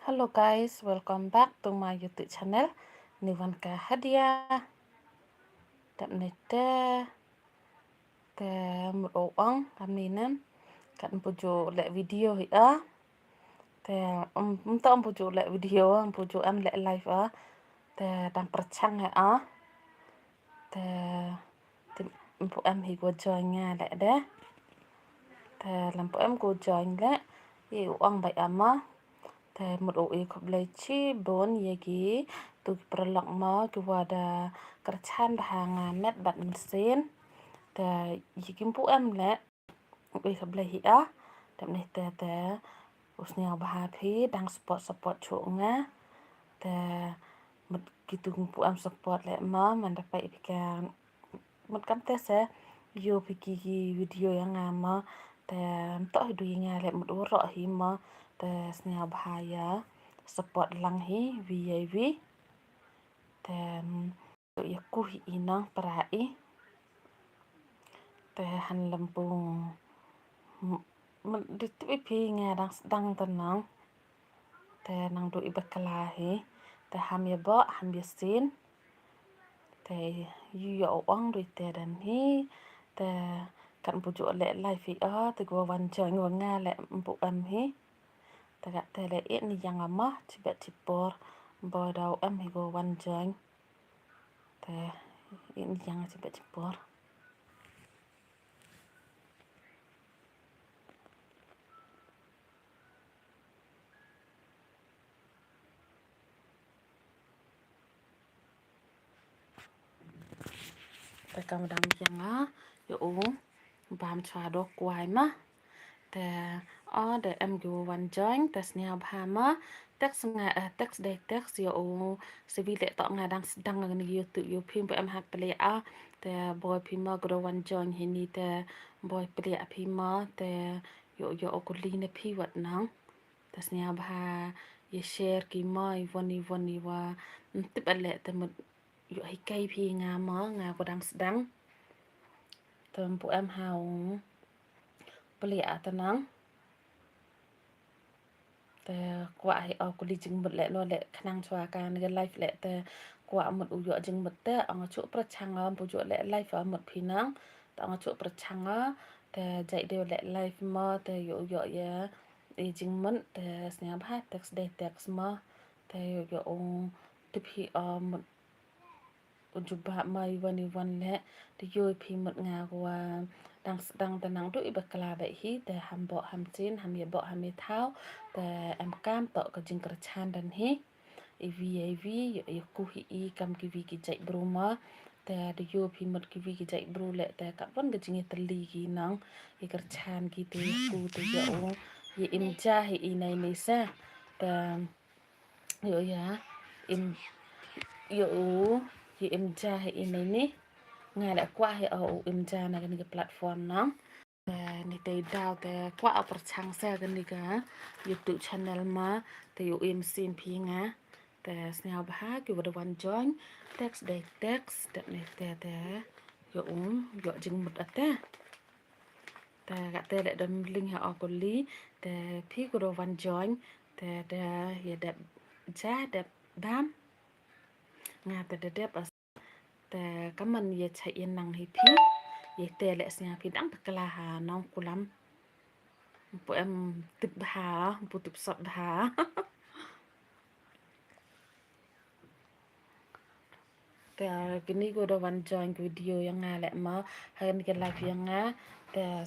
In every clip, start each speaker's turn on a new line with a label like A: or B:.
A: Hello guys, welcome back to my YouTube channel Nivanka Hadia. Đậm này một ổ ong làm này nè cận pujo lại video hi á tao pujo lại video pujo am lại live á đang perchang hi á lampu am hi go join nga lại đó lampu am go join lại i ong bay ama một ổ i khop lai chi bon yagi tu perlok ma kuwada kerchan bahanga met bat mesin yikim pu am lại ui khắp lấy hĩa đậm này usnya bahapi đang support chỗ nga một kỳ tung pu am support lại mà dapat ikan một cam sẽ yo piki video yang ama toh hidu nga lại một uro hi ma snya bahaya support lang hi VAV ya ku hi inang perai han lampung Dito ipi nga dang tanang nang do ibakalahi ham ya ba ham ya sin yu ya ong do dan hi kan puju le life hi go wan join go nga le mpu am hi ga le ni yang ama tibet tipor bo dau am hi go wan join ni yang tibet tipor kam dam yang yo bam chwa do kwai ma em go one join snya bhama text day text yo cv le to nga dang ng youtube yo phim em hat ple boy phim ma go one join hi ni boy ple phim ma yo ko li ne phi wat nang snya bha ye share ki mai voni wa tip ale một yo hi kai phi nga ko dang pu em hao ple nang quả hay cô đi chừng một lệ lo lệ khả năng cho cái life lệ quả một u dọa chừng một ở chỗประชังbộ chỗ lệ life ở một phi nắng ở chỗประชังdạy đều lệ life mà dọa ya đi chừng mất xem hát text day text mà dọa tiếp hi một jumpa mai wan le di yo phi một nga qua đang nang do ibakala ba hi ham bo ham chin ham ye bo ham ye thao em cam to ka jing kar chan dan hi evav yo ku hi kam ki vi ki jai broma di yo phi một ki vi ki jai bro le ka wan ga jing tali ki nang i kar chan ki ku yo ye im ja hi nai ni sa yo ya im yo em ja ini ni nga đã qua em ja na cái platform nang ni dao qua perchang sa cái YouTube channel ma yo em sin phi nga snail ba ki wada one join text day text dat ni yo yo jing mut ata ga le dam link ha ko li phi ko one join ya da ja da bam nga da kaman ye chai nang hi phi ye le snya phi dang takla ha nong kulam po em tip ha po tip sap ha kini go do one join video yang nga le ma han ke live yang nga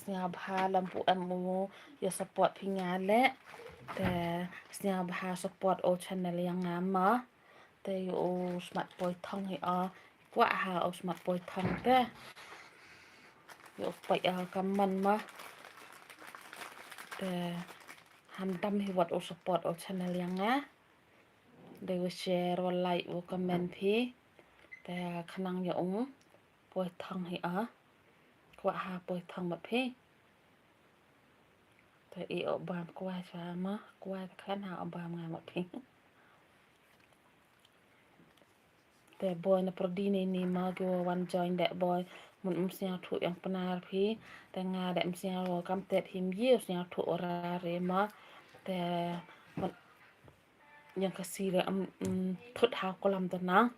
A: snya bha lampu em ye support phi nga le snya bha support o channel yang nga ma yo smart boy thong hi quá ha o smart boy thong yo pai kaman ma ham dam hi wat o support o channel yang nga de share or like or comment phi khả năng yo boy thong hi quá ha boy thong ma phi i o bam quá cha ma quá khán ha o bam nga ma phi boy na prodini ni ma go one join that boy mun sia thu yang panar phi nga da sia ro kam tet him ye sia thu ora re ma yang kasih le put ha kolam tanang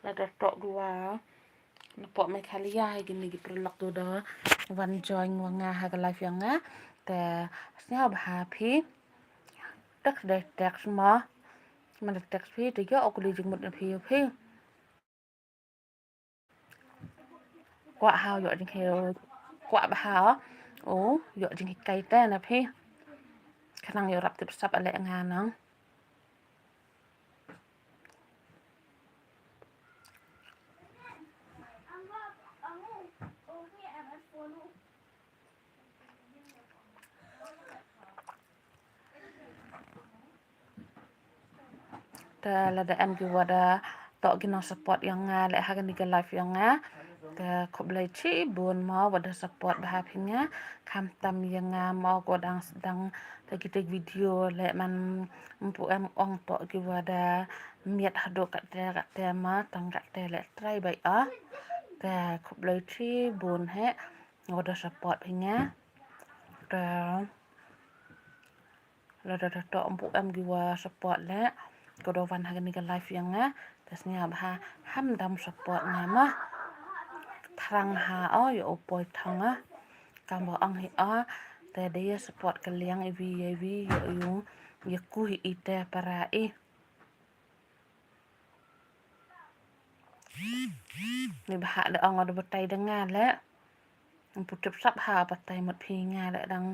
A: lada tok gua napok me khalia gini giprlok tu da wan join wanga ha live yang nga te snya bha phi tak de tak ma man tak phi te yo ok li jing mut phi quả hao dọ jing heo quả ba hao ô dọ jing kai ta na phi kanang yo rap tip sap ale nga nang ta la da am ki wada to gina support yang nga le ha ni live yang nga ta khoblai chi bun ma wada support ba phinya kham tam yang nga ma ko dang sedang ta kita video le man mpu am ong to ki wada miat hado kat te ma tang kat te le try bai a ta khoblai chi bun he wada support phinya ta la da to mpu am ki wa support le ko do van ha ni live yang nga tasnya bah ham dam support nga ma thrang ha o yo poi thanga kam bo ang hi a te de support ka liang evi yo yung ye ku hi ite para e ni bah de ong do batai dengan le putup sap ha patai mat phi nga le dang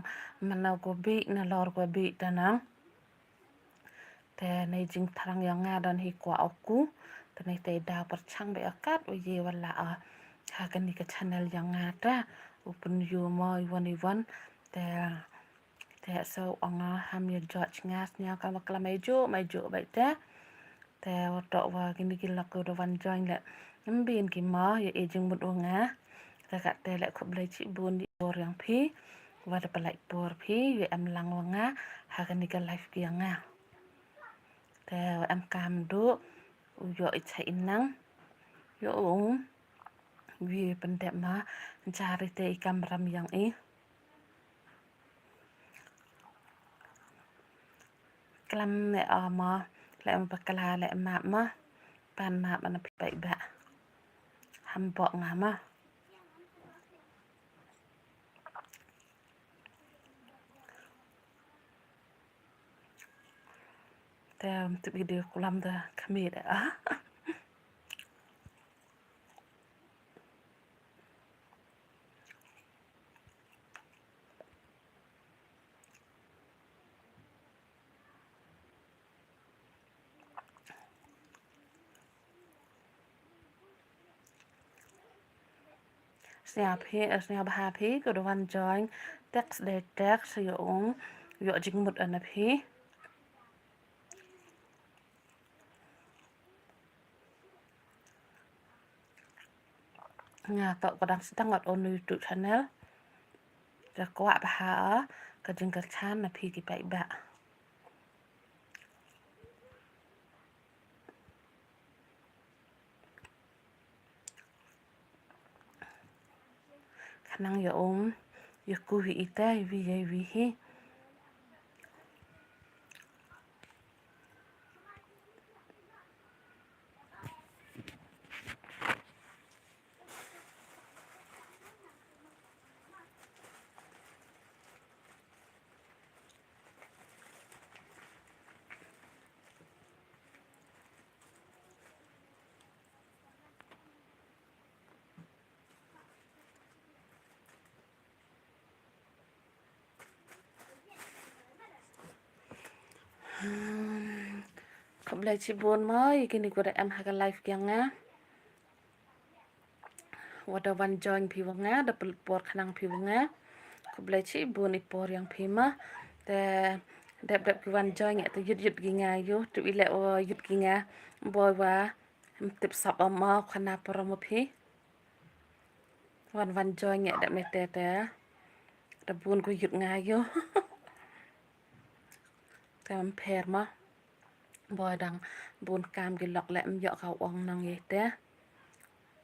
A: manau ko bi na lor ko bi tanang te nei jing thrang yang nga dan hi kwa aku te nei te da par chang be akat o ye wala a ha kan ni ka channel yang nga ta open you mo iwan te te so anga ham ye judge ngas nya ka makla mai jo bai te to wa kini ki lak do van join le mbin ki ma ye e jing mut nga ka ka te le khob le chi bun di por yang phi wa da palai por phi ye am lang wa nga ha kan ni ka live ki nga te am kam do yo i chai nang yo vi pendek ma cari te ikam ram yang klam ne ama le bakala le ma pan ma mana pai ba ham bo nga ma te tu video kulam da kamera snap happy ko do wan join text de text yo jing mut an phi nga to ko dang sedang ngot on YouTube channel ka kwa ba ha ka jing ka chan na phi ki pai ba kanang yo yo ku hi ita vi hi khop lai chi bon mai kini ko da am ha ka live kyang nga wada wan join phi nga da por khanang phi nga khop lai chi bon i por yang phi ma te dep ki wan join te yut gi nga yo tu ile o yut gi nga boy wa tip sap ma khana por mo phi wan join da me te Rebun ku yut ngayo. Tam per ma. Boy dang bun cam cái lọc lẹ dọ khẩu ong nang ye te.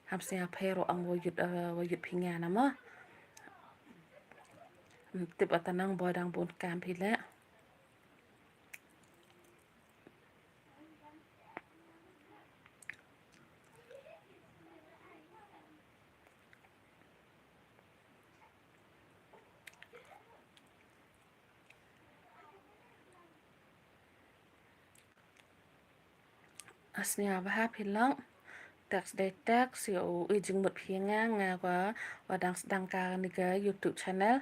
A: Ham se pero ang wo yut pinga na ma. Tip atanang boy dang bun cam pi lẹ. Asnya bah pi lang. Tax day tax yo ijing mut pinga nga wa dang sedang ka ni ke YouTube channel.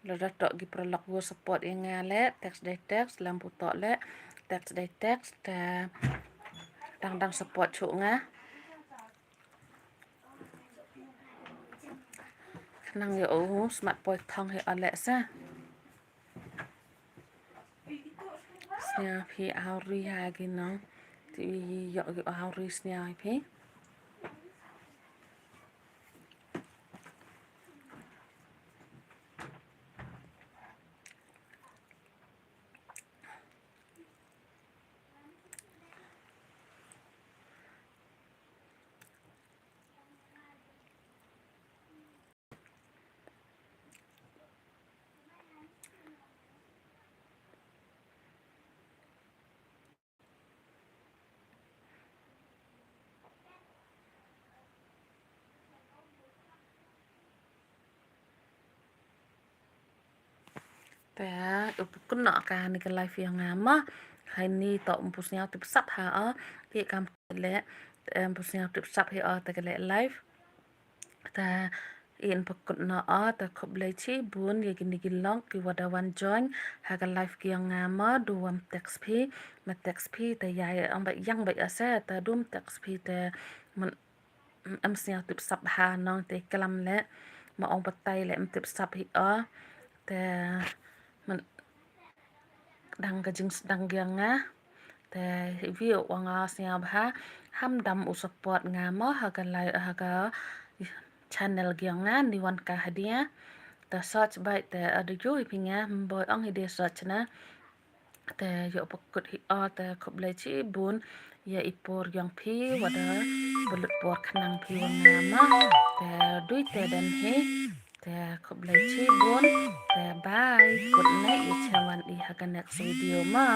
A: Lada tok gi prolog wo support yang ngale tax day tax lampu tok le tax day tax ta dang support chu nga nang yo smart point thong he ale sa snya phi auri ha gi nong ti yo gi auri snya phi ta kun nọ ka ni cái live yang ngama hai ni to pusnya tip sap ha a ki kam le pusnya tip sap he a ta le live ta in pakut na a ta khop le chi bun ye gini gilong ki wada wan join ha ga live ki yang ngama duam text phi ma text phi ta ya ang ba yang ba asa ta dum text phi ta man am sia tip sap ha nong te kalam le ma ong patai le am tip sap hi a ta man dang ka jing dang gyang nga te view wanga sia ba ham dam u support nga ma ha ga live ha ga channel gyang nga ni wan ka hadia ta search by te ada jo ipinga boy ang ide search na te yo pakut hi a te khop le chi bun ya ipor yang phi wada bulut por khnang phi wanga ma te dui te dan he te khop le chi bun te bye good night you chawan di ha ka next video ma